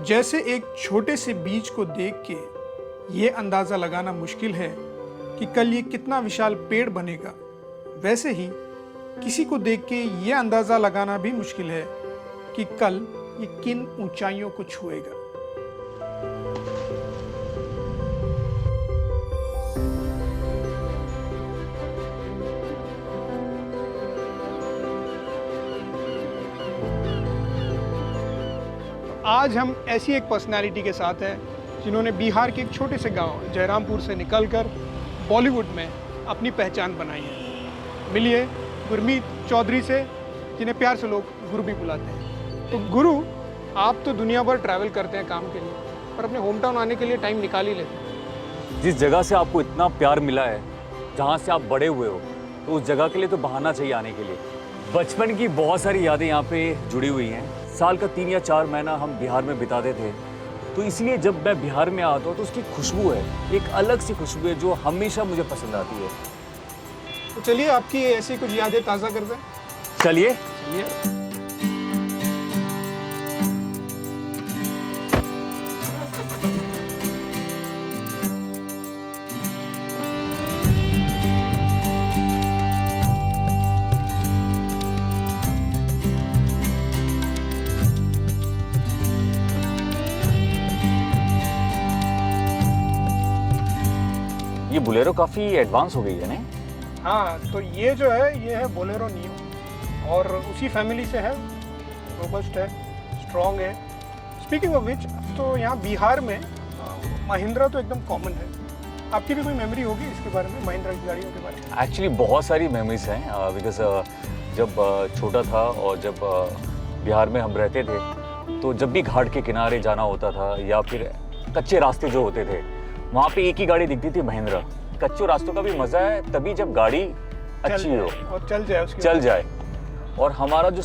जैसे एक छोटे से बीज को देख के ये अंदाज़ा लगाना मुश्किल है कि कल ये कितना विशाल पेड़ बनेगा, वैसे ही किसी को देख के ये अंदाज़ा लगाना भी मुश्किल है कि कल ये किन ऊंचाइयों को छुएगा। आज हम ऐसी एक पर्सनालिटी के साथ हैं जिन्होंने बिहार के एक छोटे से गांव जयरामपुर से निकलकर बॉलीवुड में अपनी पहचान बनाई है। मिलिए गुरमीत चौधरी से, जिन्हें प्यार से लोग गुरु भी बुलाते हैं। तो गुरु, आप तो दुनिया भर ट्रैवल करते हैं काम के लिए, पर अपने होम टाउन आने के लिए टाइम निकाल ही लेते हैं। जिस जगह से आपको इतना प्यार मिला है, जहाँ से आप बड़े हुए हो, तो उस जगह के लिए तो बहाना चाहिए आने के लिए। बचपन की बहुत सारी यादें यहाँ पे जुड़ी हुई हैं। साल का 3 या 4 महीना हम बिहार में बिताते थे, तो इसलिए जब मैं बिहार में आता हूँ तो उसकी खुशबू है, एक अलग सी खुशबू है जो हमेशा मुझे पसंद आती है। तो चलिए आपकी ऐसी कुछ यादें ताज़ा करते हैं। चलिए। ये बोलेरो काफ़ी एडवांस हो गई है नहीं? हाँ, तो ये जो है ये है बोलेरो नियो और उसी फैमिली से है, रोबस्ट है, स्ट्रॉन्ग है। स्पीकिंग ऑफ विच, तो यहाँ बिहार में महिंद्रा तो एकदम कॉमन है। आपकी भी कोई मेमोरी होगी इसके बारे में, महिंद्रा की गाड़ियों के बारे में? एक्चुअली बहुत सारी मेमोरीज हैं, बिकॉज जब छोटा था और जब बिहार में हम रहते थे, तो जब भी घाट के किनारे जाना होता था या फिर कच्चे रास्ते जो होते थे, वहाँ पे एक ही गाड़ी दिखती थी, महिंद्रा। कच्चे रास्तों का भी मजा है तभी जब गाड़ी अच्छी हो और चल जाए। और हमारा जो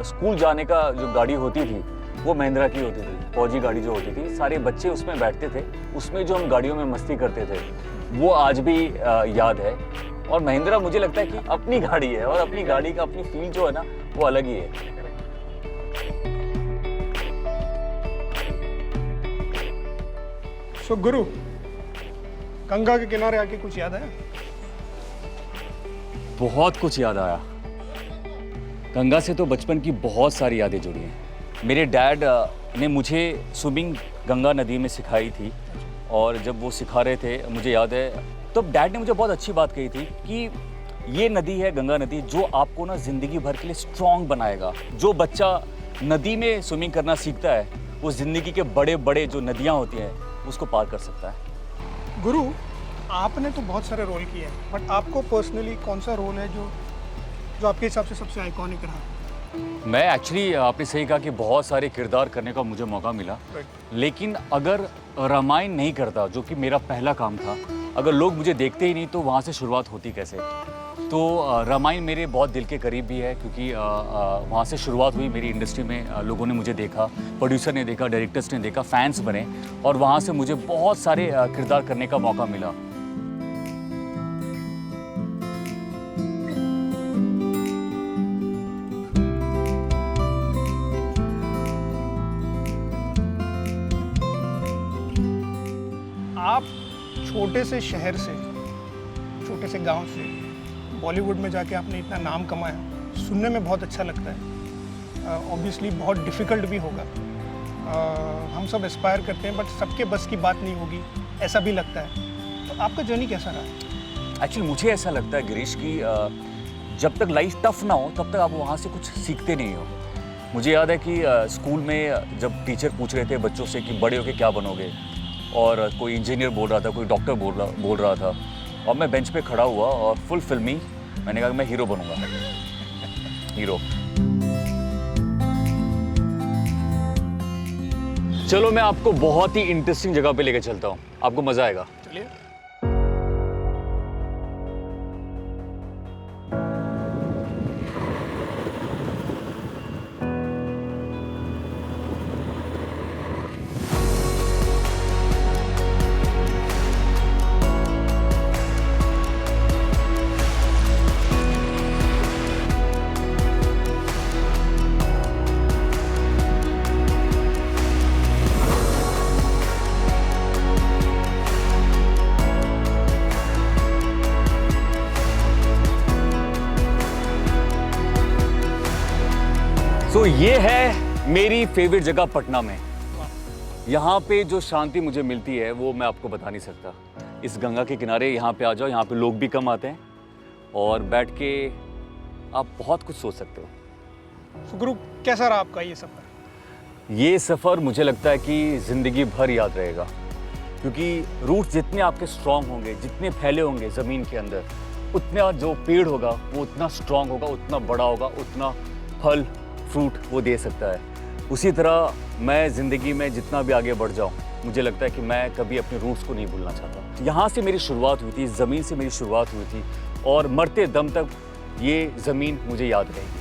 स्कूल जाने का जो गाड़ी होती थी वो महिंद्रा की होती थी, फौजी गाड़ी जो होती थी। सारे बच्चे उसमें बैठते थे, उसमें जो हम गाड़ियों में मस्ती करते थे वो आज भी याद है। और महिंद्रा मुझे लगता है कि अपनी गाड़ी है और अपनी गाड़ी का अपनी फील जो है ना वो अलग ही है। सो गुरु, गंगा के किनारे आके कुछ याद है? बहुत कुछ याद आया। गंगा से तो बचपन की बहुत सारी यादें जुड़ी हैं। मेरे डैड ने मुझे स्विमिंग गंगा नदी में सिखाई थी, और जब वो सिखा रहे थे मुझे याद है, तो डैड ने मुझे बहुत अच्छी बात कही थी कि ये नदी है गंगा नदी, जो आपको ना ज़िंदगी भर के लिए स्ट्रॉन्ग बनाएगा। जो बच्चा नदी में स्विमिंग करना सीखता है वो ज़िंदगी के बड़े बड़े जो नदियाँ होती हैं उसको पार कर सकता है। गुरु, आपने तो बहुत सारे रोल किए हैं, बट आपको पर्सनली कौन सा रोल है जो आपके हिसाब से सबसे आइकॉनिक रहा? मैं एक्चुअली, आपने सही कहा कि बहुत सारे किरदार करने का मुझे मौका मिला, लेकिन अगर रामायण नहीं करता, जो कि मेरा पहला काम था, अगर लोग मुझे देखते ही नहीं तो वहाँ से शुरुआत होती कैसे? तो रामायण मेरे बहुत दिल के करीब भी है, क्योंकि वहाँ से शुरुआत हुई मेरी इंडस्ट्री में। लोगों ने मुझे देखा, प्रोड्यूसर ने देखा, डायरेक्टर्स ने देखा, फैंस बने, और वहाँ से मुझे बहुत सारे किरदार करने का मौका मिला। आप छोटे से शहर से, छोटे से गांव से बॉलीवुड में जाके आपने इतना नाम कमाया, सुनने में बहुत अच्छा लगता है। ऑब्वियसली बहुत डिफ़िकल्ट भी होगा। हम सब एस्पायर करते हैं, बट सबके बस की बात नहीं होगी, ऐसा भी लगता है। तो आपका जर्नी कैसा रहा? एक्चुअली मुझे ऐसा लगता है गिरीश कि जब तक लाइफ टफ ना हो तब तक आप वहाँ से कुछ सीखते नहीं हो। मुझे याद है कि स्कूल में जब टीचर पूछ रहे थे बच्चों से कि बड़े होके क्या बनोगे, और कोई इंजीनियर बोल रहा था, कोई डॉक्टर बोल रहा था, और मैं बेंच पे खड़ा हुआ और फुल फिल्मी मैंने कहा कि मैं हीरो बनूंगा। हीरो। चलो मैं आपको बहुत ही इंटरेस्टिंग जगह पे लेके चलता हूँ, आपको मजा आएगा। चलिए। तो ये है मेरी फेवरेट जगह पटना में। यहाँ पे जो शांति मुझे मिलती है वो मैं आपको बता नहीं सकता। इस गंगा के किनारे यहाँ पे आ जाओ, यहाँ पे लोग भी कम आते हैं और बैठ के आप बहुत कुछ सोच सकते हो। तो गुरु, कैसा रहा आपका ये सफ़र? ये सफ़र मुझे लगता है कि ज़िंदगी भर याद रहेगा, क्योंकि रूट्स जितने आपके स्ट्रांग होंगे, जितने फैले होंगे ज़मीन के अंदर, उतना जो पेड़ होगा वो उतना स्ट्रांग होगा, उतना बड़ा होगा, उतना फल फ्रूट वो दे सकता है। उसी तरह मैं ज़िंदगी में जितना भी आगे बढ़ जाऊँ, मुझे लगता है कि मैं कभी अपने रूट्स को नहीं भूलना चाहता। यहाँ से मेरी शुरुआत हुई थी, ज़मीन से मेरी शुरुआत हुई थी और मरते दम तक ये ज़मीन मुझे याद रहेगी।